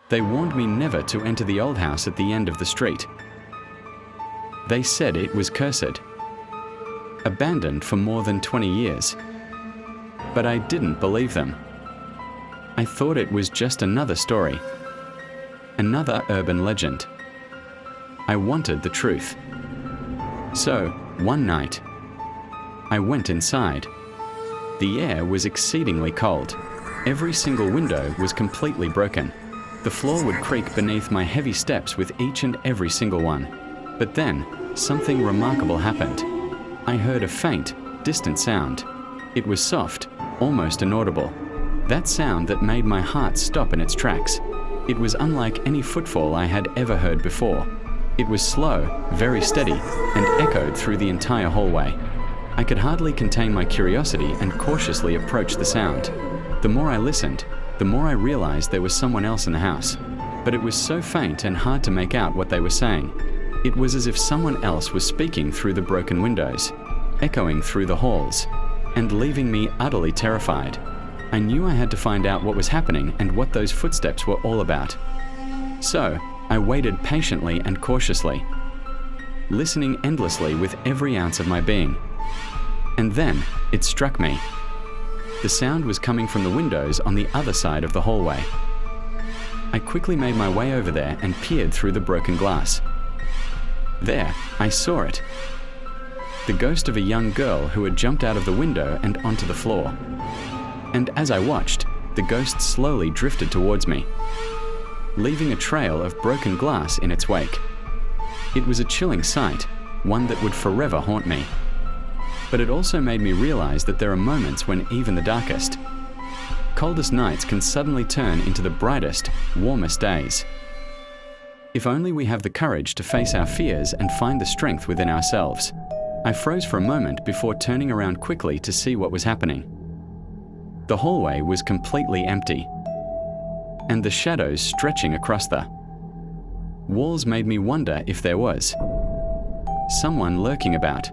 They warned me never to enter the old house at the end of the street. They said it was cursed, abandoned for more than 20 years. But I didn't believe them. I thought it was just another story, another urban legend. I wanted the truth. So, one night, I went inside. The air was exceedingly cold. Every single window was completely broken. The floor would creak beneath my heavy steps with each and every single one. But then, something remarkable happened. I heard a faint, distant sound. It was soft, almost inaudible. That sound that made my heart stop in its tracks. It was unlike any footfall I had ever heard before. It was slow, very steady, and echoed through the entire hallway. I could hardly contain my curiosity and cautiously approached the sound. The more I listened, the more I realized there was someone else in the house. But it was so faint and hard to make out what they were saying. It was as if someone else was speaking through the broken windows, echoing through the halls, and leaving me utterly terrified. I knew I had to find out what was happening and what those footsteps were all about. So, I waited patiently and cautiously, listening endlessly with every ounce of my being. And then, it struck me. The sound was coming from the windows on the other side of the hallway. I quickly made my way over there and peered through the broken glass. There, I saw it. The ghost of a young girl who had jumped out of the window and onto the floor. And as I watched, the ghost slowly drifted towards me, leaving a trail of broken glass in its wake. It was a chilling sight, one that would forever haunt me. But it also made me realize that there are moments when even the darkest, coldest nights can suddenly turn into the brightest, warmest days. If only we have the courage to face our fears and find the strength within ourselves. I froze for a moment before turning around quickly to see what was happening. The hallway was completely empty, and the shadows stretching across the walls made me wonder if there was someone lurking about.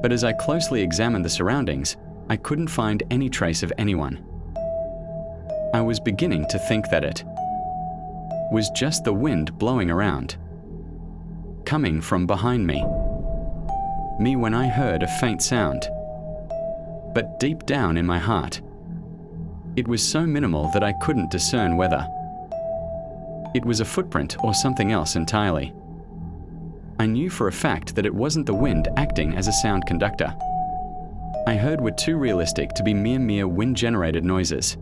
But as I closely examined the surroundings, I couldn't find any trace of anyone. I was beginning to think that it was just the wind blowing around, coming from behind me when I heard a faint sound. But deep down in my heart, it was so minimal that I couldn't discern whether it was a footprint or something else entirely. I knew for a fact that it wasn't the wind acting as a sound conductor. I heard were too realistic to be mere wind-generated noises.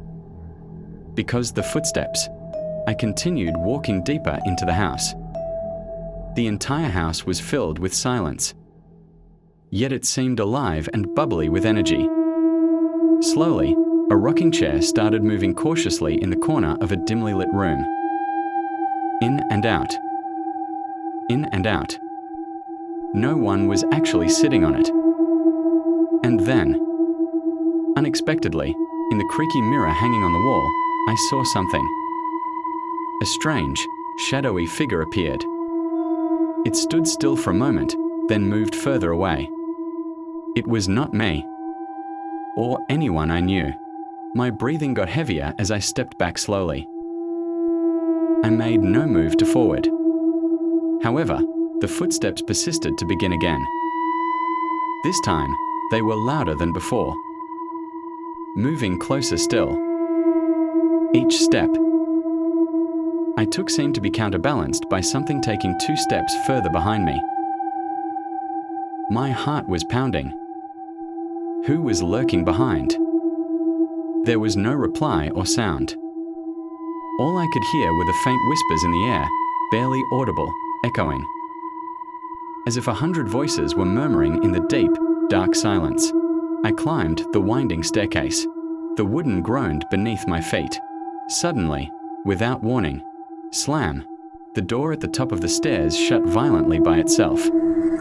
Because the footsteps, I continued walking deeper into the house. The entire house was filled with silence, yet it seemed alive and bubbly with energy. Slowly, a rocking chair started moving cautiously in the corner of a dimly lit room. In and out. In and out. No one was actually sitting on it. And then, unexpectedly, in the creaky mirror hanging on the wall, I saw something. A strange, shadowy figure appeared. It stood still for a moment, then moved further away. It was not me, or anyone I knew. My breathing got heavier as I stepped back slowly. I made no move to forward. However, the footsteps persisted to begin again. This time, they were louder than before, moving closer still. Each step I took seemed to be counterbalanced by something taking 2 steps further behind me. My heart was pounding. Who was lurking behind? There was no reply or sound. All I could hear were the faint whispers in the air, barely audible, echoing, as if 100 voices were murmuring in the deep, dark silence. I climbed the winding staircase. The wooden groaned beneath my feet. Suddenly, without warning, slam, the door at the top of the stairs shut violently by itself.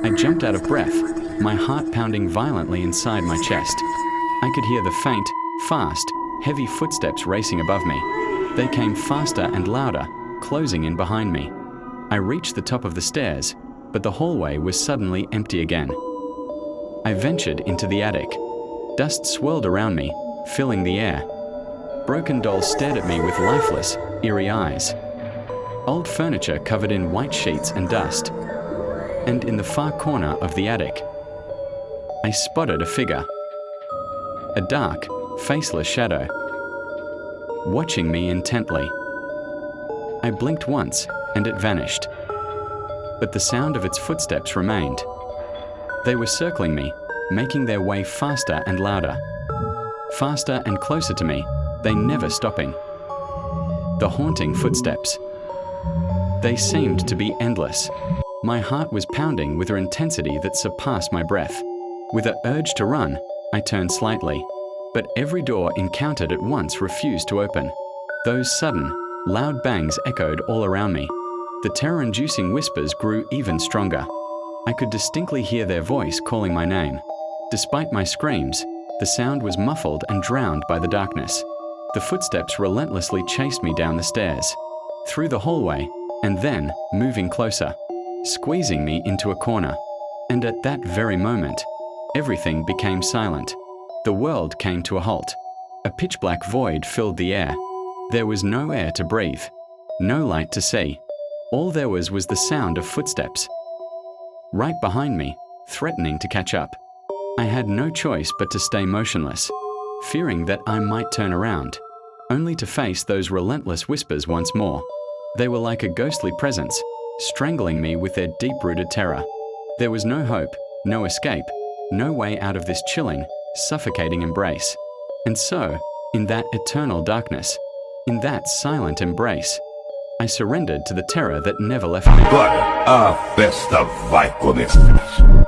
I jumped out of breath, my heart pounding violently inside my chest. I could hear the faint, fast, heavy footsteps racing above me. They came faster and louder, closing in behind me. I reached the top of the stairs, but the hallway was suddenly empty again. I ventured into the attic. Dust swirled around me, filling the air. Broken dolls stared at me with lifeless, eerie eyes. Old furniture covered in white sheets and dust. And in the far corner of the attic, I spotted a figure. A dark, faceless shadow, watching me intently. I blinked once, and it vanished. But the sound of its footsteps remained. They were circling me, making their way faster and louder. Faster and closer to me, they never stopping. The haunting footsteps. They seemed to be endless. My heart was pounding with an intensity that surpassed my breath. With an urge to run, I turned slightly, but every door encountered at once refused to open. Those sudden, loud bangs echoed all around me. The terror-inducing whispers grew even stronger. I could distinctly hear their voice calling my name. Despite my screams, the sound was muffled and drowned by the darkness. The footsteps relentlessly chased me down the stairs, through the hallway, and then moving closer, squeezing me into a corner. And at that very moment, everything became silent. The world came to a halt. A pitch-black void filled the air. There was no air to breathe, no light to see. All there was the sound of footsteps. Right behind me, threatening to catch up. I had no choice but to stay motionless, fearing that I might turn around, only to face those relentless whispers once more. They were like a ghostly presence, strangling me with their deep-rooted terror. There was no hope, no escape, no way out of this chilling, suffocating embrace. And so, in that eternal darkness, in that silent embrace, I surrendered to the terror that never left me. Agora a festa vai começar.